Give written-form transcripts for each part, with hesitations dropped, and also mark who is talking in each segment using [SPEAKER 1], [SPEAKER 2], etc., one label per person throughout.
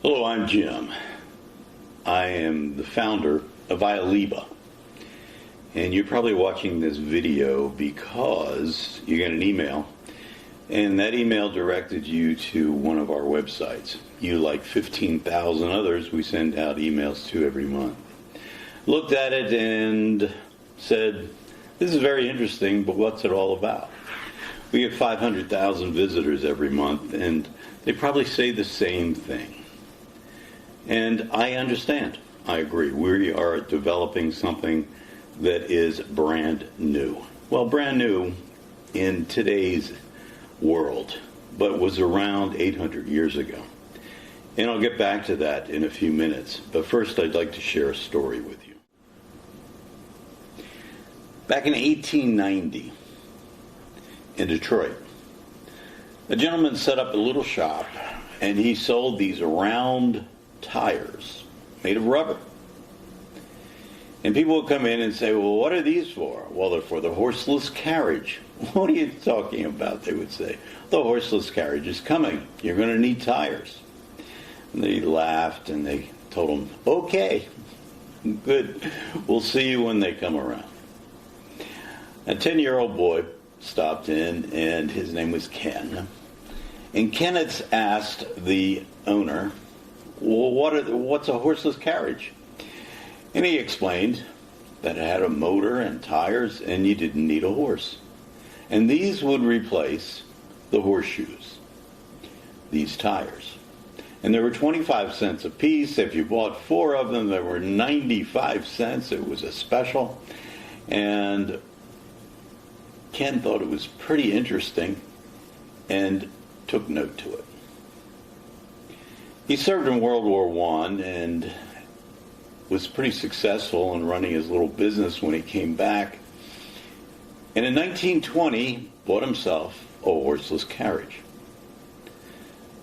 [SPEAKER 1] Hello, I'm Jim. I am the founder of IOLEBA. And you're probably watching this video because you got an email, and that email directed you to one of our websites. You, like 15,000 others, we send out emails to every month. Looked at it and said, this is very interesting, but what's it all about? We get 500,000 visitors every month, and they probably say the same thing. And I understand. I agree. We are developing something that is brand new. Well, brand new in today's world, but was around 800 years ago. And I'll get back to that in a few minutes. But first, I'd like to share a story with you. Back in 1890, in Detroit, a gentleman set up a little shop, and he sold these round tires made of rubber. And people would come in and say, well, what are these for? Well, they're for the horseless carriage. What are you talking about? They would say, the horseless carriage is coming. You're going to need tires. And they laughed and they told him, okay, good. We'll see you when they come around. A 10-year-old boy stopped in, and his name was Ken. And Kenneth asked the owner, well, what's a horseless carriage? And he explained that it had a motor and tires, and you didn't need a horse. And these would replace the horseshoes, these tires. And they were 25 cents a piece. If you bought 4 of them, they were 95 cents. It was a special. And Ken thought it was pretty interesting and took note to it. He served in World War I and was pretty successful in running his little business when he came back. And in 1920, bought himself a horseless carriage.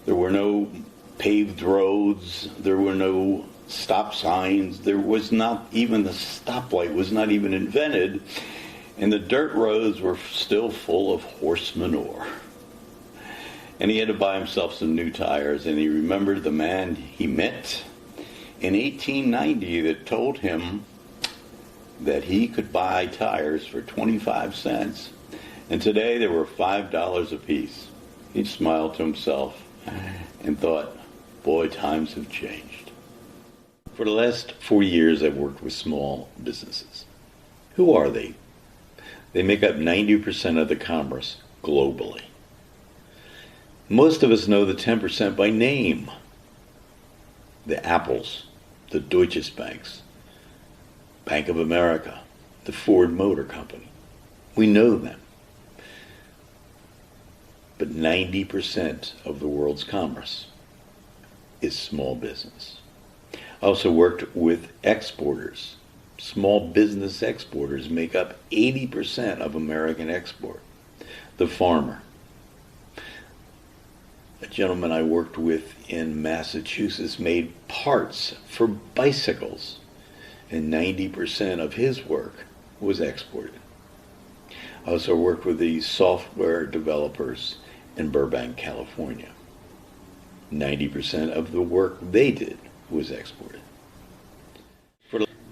[SPEAKER 1] There were no paved roads. There were no stop signs. There was not even the stoplight was not even invented. And the dirt roads were still full of horse manure. And he had to buy himself some new tires, and he remembered the man he met in 1890 that told him that he could buy tires for 25 cents. And today they were $5 a piece. He smiled to himself and thought, boy, times have changed. For the last 4 years, I've worked with small businesses. Who are they? They make up 90% of the commerce globally. Most of us know the 10% by name. The Apples, the Deutsche Banks, Bank of America, the Ford Motor Company. We know them. But 90% of the world's commerce is small business. I also worked with exporters. Small business exporters make up 80% of American export. The farmer. A gentleman I worked with in Massachusetts made parts for bicycles, and 90% of his work was exported. I also worked with the software developers in Burbank, California. 90% of the work they did was exported.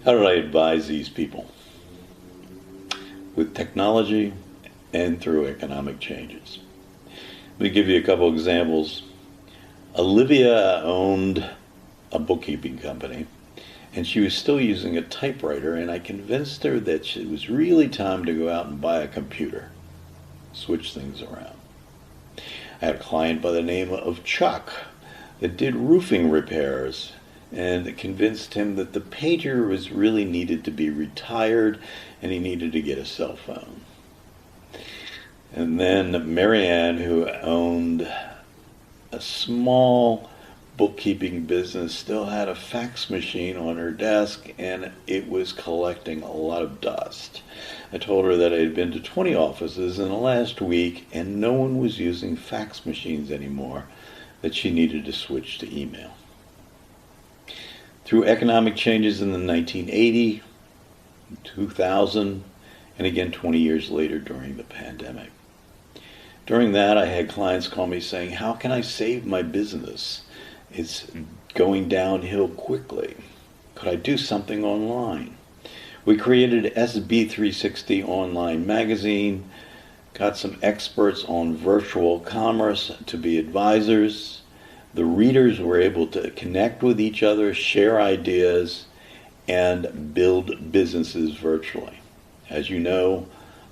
[SPEAKER 1] How did I advise these people? With technology and through economic changes. Let me give you a couple examples. Olivia owned a bookkeeping company, and she was still using a typewriter, and I convinced her that it was really time to go out and buy a computer, switch things around. I had a client by the name of Chuck that did roofing repairs, and convinced him that the pager was really needed to be retired, and he needed to get a cell phone. And then Marianne, who owned a small bookkeeping business, still had a fax machine on her desk, and it was collecting a lot of dust. I told her that I had been to 20 offices in the last week, and no one was using fax machines anymore, that she needed to switch to email. Through economic changes in the 1980, 2000, and again 20 years later during the pandemic. During that, I had clients call me saying, how can I save my business? It's going downhill quickly. Could I do something online? We created SB360 Online Magazine, got some experts on virtual commerce to be advisors. The readers were able to connect with each other, share ideas, and build businesses virtually. As you know,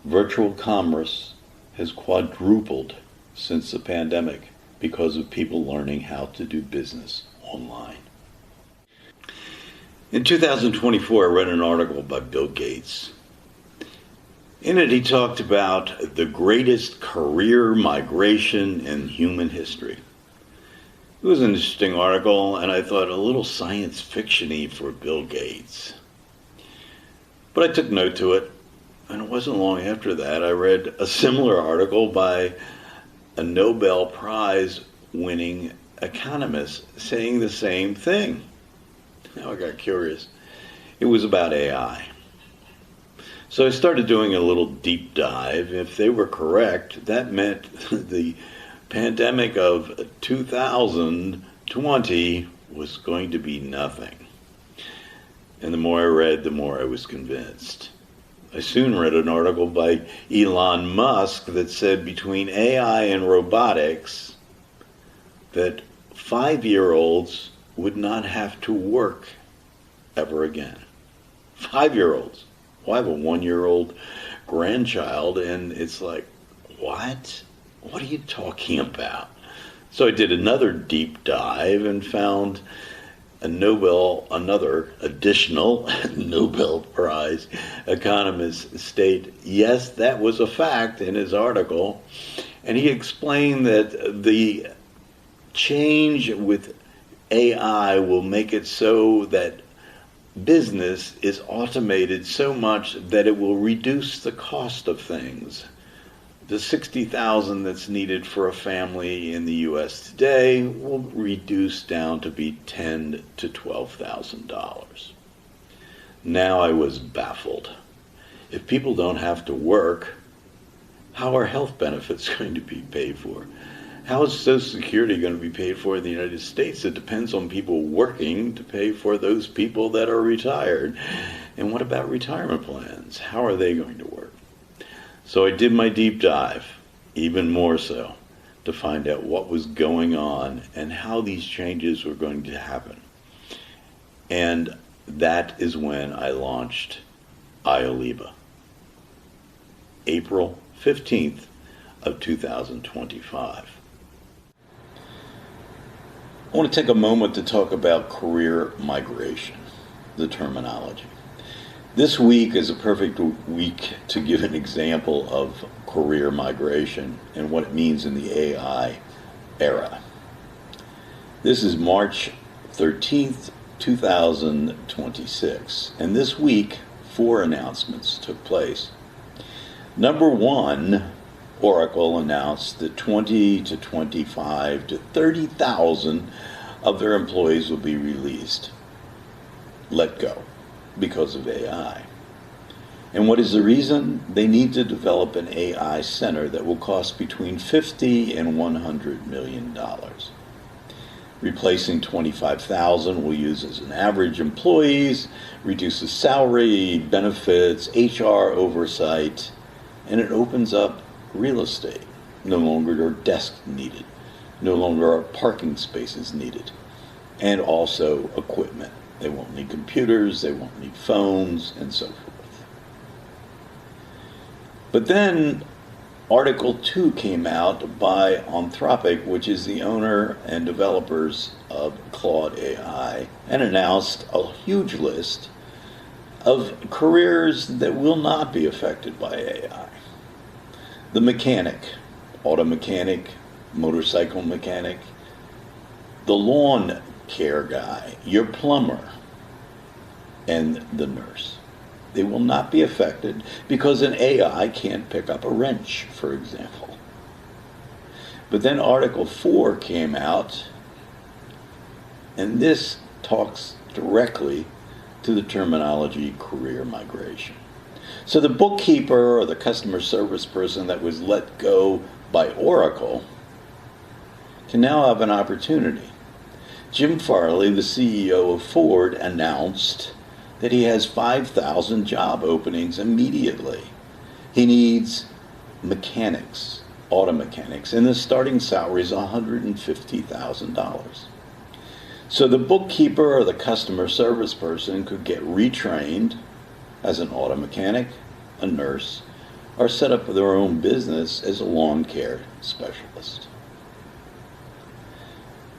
[SPEAKER 1] virtual commerce has quadrupled since the pandemic because of people learning how to do business online. In 2024, I read an article by Bill Gates. In it, he talked about the greatest career migration in human history. It was an interesting article, and I thought a little science fiction-y for Bill Gates. But I took note to it, and it wasn't long after that I read a similar article by a Nobel Prize-winning economist saying the same thing. Now I got curious. It was about AI. So I started doing a little deep dive. If they were correct, that meant the pandemic of 2020 was going to be nothing. And the more I read, the more I was convinced. I soon read an article by Elon Musk that said between AI and robotics that 5-year-olds would not have to work ever again. 5-year-olds. Well, I have a 1-year-old grandchild, and it's like, what? What are you talking about? So I did another deep dive and found another additional Nobel Prize economist state, yes, that was a fact in his article. And he explained that the change with AI will make it so that business is automated so much that it will reduce the cost of things. The $60,000 that's needed for a family in the U.S. today will reduce down to be $10,000 to $12,000. Now I was baffled. If people don't have to work, how are health benefits going to be paid for? How is Social Security going to be paid for in the United States? It depends on people working to pay for those people that are retired. And what about retirement plans? How are they going to work? So I did my deep dive, even more so, to find out what was going on and how these changes were going to happen. And that is when I launched IOLEBA, April 15th of 2025. I want to take a moment to talk about career migration, the terminology. This week is a perfect week to give an example of career migration and what it means in the AI era. This is March 13th, 2026, and this week 4 announcements took place. Number 1, Oracle announced that 20 to 25 to 30,000 of their employees will be released, let go, because of AI. And what is the reason? They need to develop an AI center that will cost between $50 and $100 million. Replacing 25,000 will use as an average employees, reduces salary, benefits, HR oversight, and it opens up real estate. No longer are desks needed. No longer are parking spaces needed. And also equipment. They won't need computers, they won't need phones, and so forth. But then Article 2 came out by Anthropic, which is the owner and developers of Claude AI, and announced a huge list of careers that will not be affected by AI. The mechanic, auto mechanic, motorcycle mechanic, the lawn care guy, your plumber, and the nurse. They will not be affected because an AI can't pick up a wrench, for example. But then Article 4 came out, and this talks directly to the terminology career migration. So the bookkeeper or the customer service person that was let go by Oracle can now have an opportunity Jim Farley, the CEO of Ford, announced that he has 5,000 job openings immediately. He needs mechanics, auto mechanics, and the starting salary is $150,000. So the bookkeeper or the customer service person could get retrained as an auto mechanic, a nurse, or set up their own business as a lawn care specialist.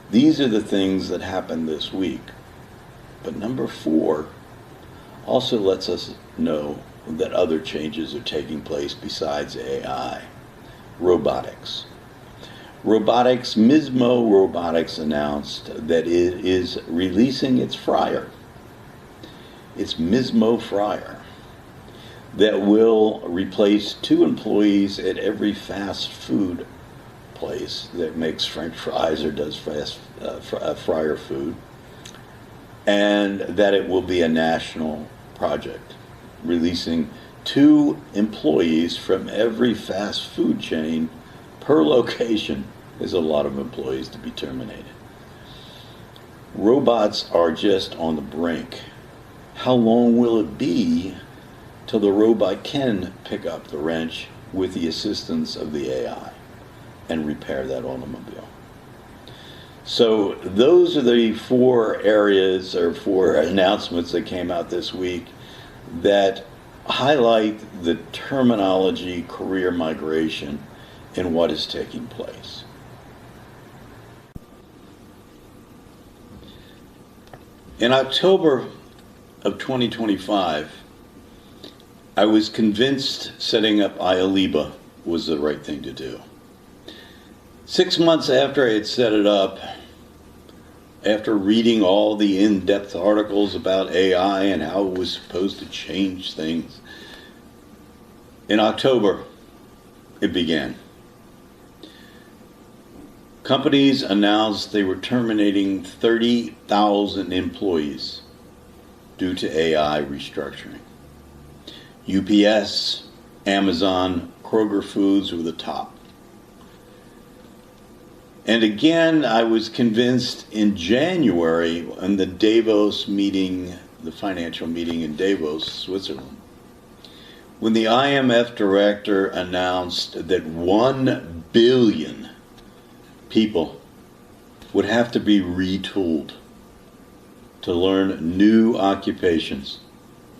[SPEAKER 1] These are the things that happened this week. But number 4 also lets us know that other changes are taking place besides AI. Robotics. Mismo Robotics announced that it is releasing its fryer. Its Mismo fryer that will replace 2 employees at every fast food place that makes French fries or does fryer food, and that it will be a national project, releasing 2 employees from every fast food chain per location. Is a lot of employees to be terminated. Robots are just on the brink. How long will it be till the robot can pick up the wrench with the assistance of the AI and repair that automobile? So those are the 4 areas or 4 announcements that came out this week that highlight the terminology career migration and what is taking place. In October of 2025, I was convinced setting up IOLEBA was the right thing to do. 6 months after I had set it up, after reading all the in-depth articles about AI and how it was supposed to change things, in October, it began. Companies announced they were terminating 30,000 employees due to AI restructuring. UPS, Amazon, Kroger Foods were the top. And again, I was convinced in January in the Davos meeting, the financial meeting in Davos, Switzerland, when the IMF director announced that 1 billion people would have to be retooled to learn new occupations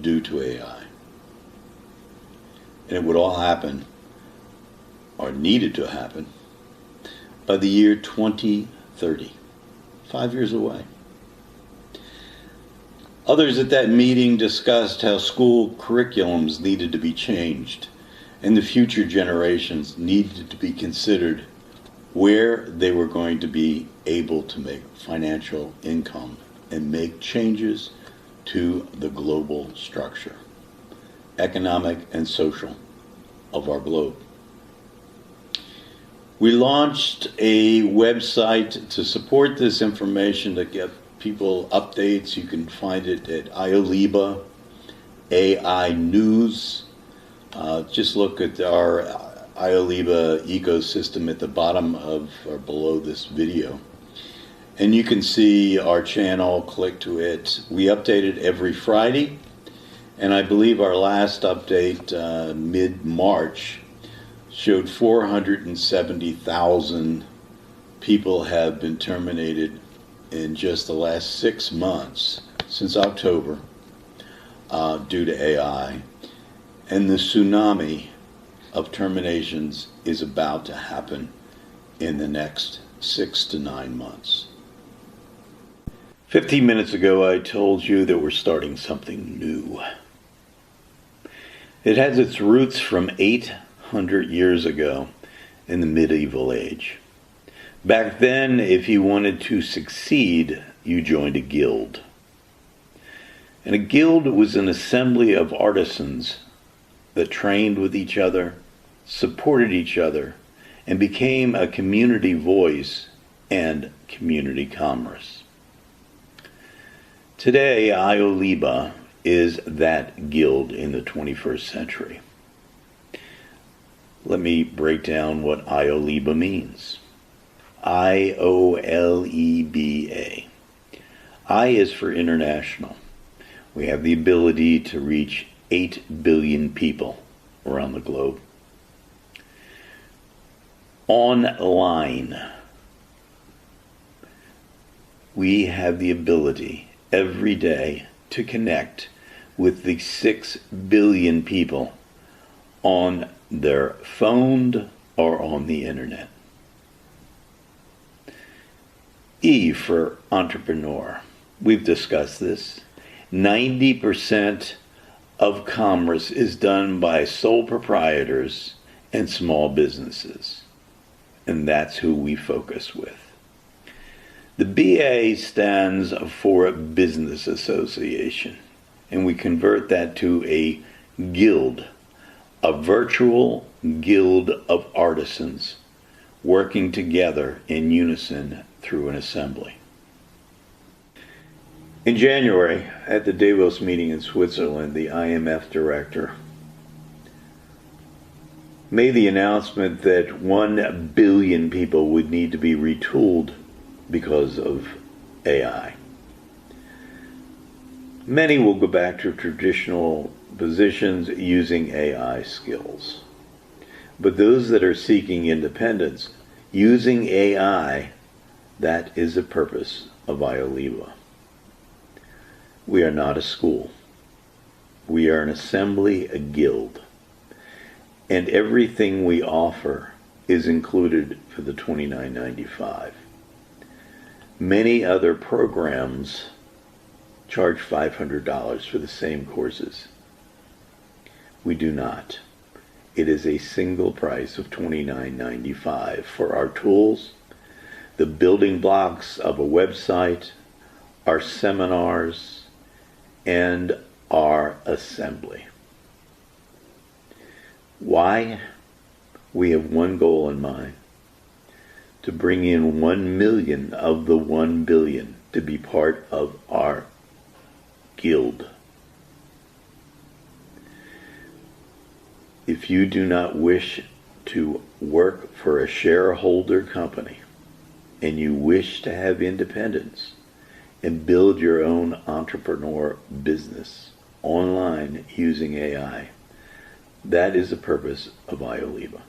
[SPEAKER 1] due to AI. And it would all happen, or needed to happen, by the year 2030, 5 years away. Others at that meeting discussed how school curriculums needed to be changed and the future generations needed to be considered where they were going to be able to make financial income and make changes to the global structure, economic and social, of our globe. We launched a website to support this information, to give people updates. You can find it at IOLEBA AI News. Just look at our IOLEBA ecosystem at the bottom of or below this video. And you can see our channel, click to it. We update it every Friday. And I believe our last update, mid-March, showed 470,000 people have been terminated in just the last 6 months, since October, due to AI. And the tsunami of terminations is about to happen in the next 6 to 9 months. 15 minutes ago, I told you that we're starting something new. It has its roots from 800 years ago in the medieval age. Back then, if you wanted to succeed, you joined a guild. And a guild was an assembly of artisans that trained with each other, supported each other, and became a community voice and community commerce. Today, IOLEBA is that guild in the 21st century. Let me break down what IOLEBA means. IOLEBA. I is for international. We have the ability to reach 8 billion people around the globe. Online, we have the ability every day to connect with the 6 billion people on their phone or on the internet. E for entrepreneur. We've discussed this. 90% of commerce is done by sole proprietors and small businesses, and that's who we focus with. The BA stands for Business Association, and we convert that to a guild, a virtual guild of artisans working together in unison through an assembly. In January, at the Davos meeting in Switzerland, the IMF director made the announcement that 1 billion people would need to be retooled because of AI. Many will go back to traditional positions using AI skills. But those that are seeking independence, using AI, that is the purpose of IOLEBA. We are not a school. We are an assembly, a guild. And everything we offer is included for the $29.95. Many other programs charge $500 for the same courses. We do not. It is a single price of $29.95 for our tools, the building blocks of a website, our seminars, and our assembly. Why? We have one goal in mind: to bring in 1 million of the 1 billion to be part of our guild. If you do not wish to work for a shareholder company and you wish to have independence and build your own entrepreneur business online using AI, that is the purpose of IOLEBA.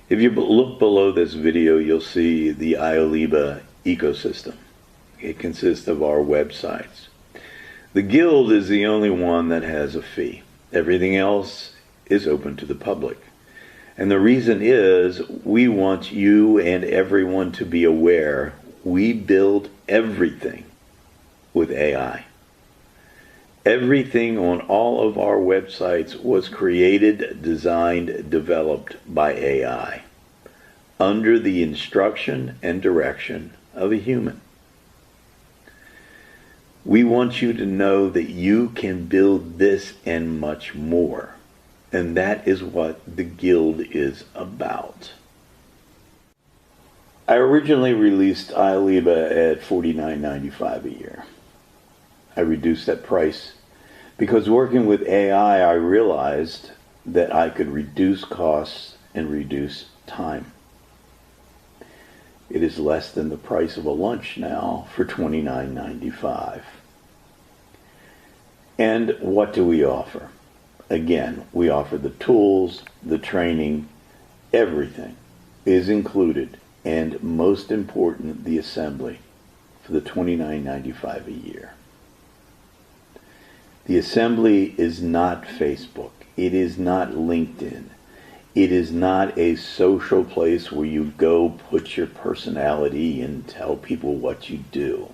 [SPEAKER 1] If you look below this video, you'll see the IOLEBA ecosystem. It consists of our websites. The Guild is the only one that has a fee. Everything else is open to the public. And the reason is we want you and everyone to be aware we build everything with AI. Everything on all of our websites was created, designed, developed by AI under the instruction and direction of a human. We want you to know that you can build this and much more. And that is what the Guild is about. I originally released IOLEBA at $49.95 a year. I reduced that price because working with AI, I realized that I could reduce costs and reduce time. It is less than the price of a lunch now for $29.95. And what do we offer? Again, we offer the tools, the training, everything is included, and most important, the assembly for the $29.95 a year. The assembly is not Facebook. It is not LinkedIn. It is not a social place where you go put your personality and tell people what you do.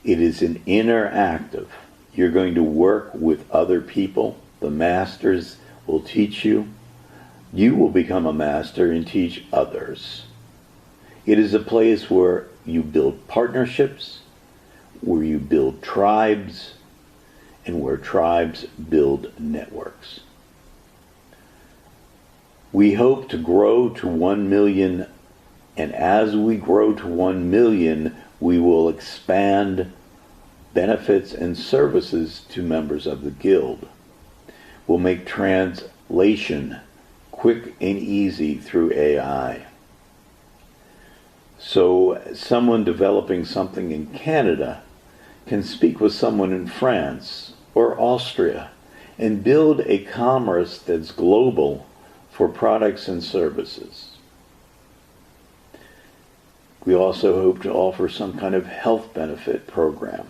[SPEAKER 1] It is an interactive. You're going to work with other people. The masters will teach you. You will become a master and teach others. It is a place where you build partnerships, where you build tribes, and where tribes build networks. We hope to grow to 1 million, and as we grow to 1 million, we will expand benefits and services to members of the Guild. We'll make translation quick and easy through AI. So someone developing something in Canada can speak with someone in France or Austria and build a commerce that's global for products and services. We also hope to offer some kind of health benefit program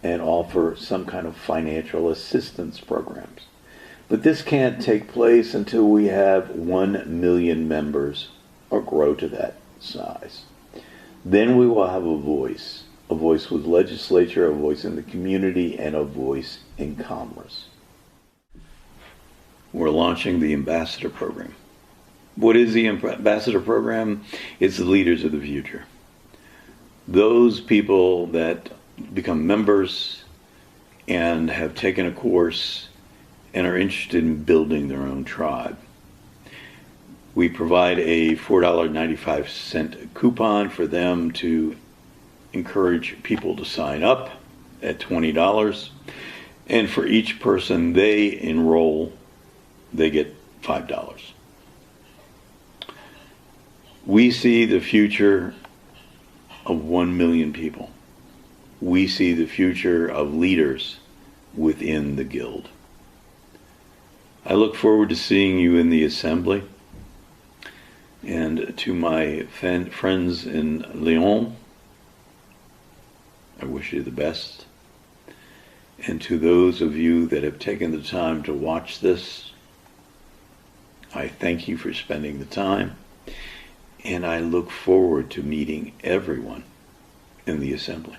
[SPEAKER 1] and offer some kind of financial assistance programs. But this can't take place until we have 1 million members or grow to that size. Then we will have a voice with legislature, a voice in the community, and a voice in commerce. We're launching the Ambassador Program. What is the Ambassador Program? It's the leaders of the future. Those people that become members and have taken a course and are interested in building their own tribe. We provide a $4.95 coupon for them to encourage people to sign up at $20. And for each person they enroll, they get $5. We see the future of 1 million people. We see the future of leaders within the Guild. I look forward to seeing you in the assembly. And to my friends in Lyon, I wish you the best. And to those of you that have taken the time to watch this, I thank you for spending the time. And I look forward to meeting everyone in the assembly.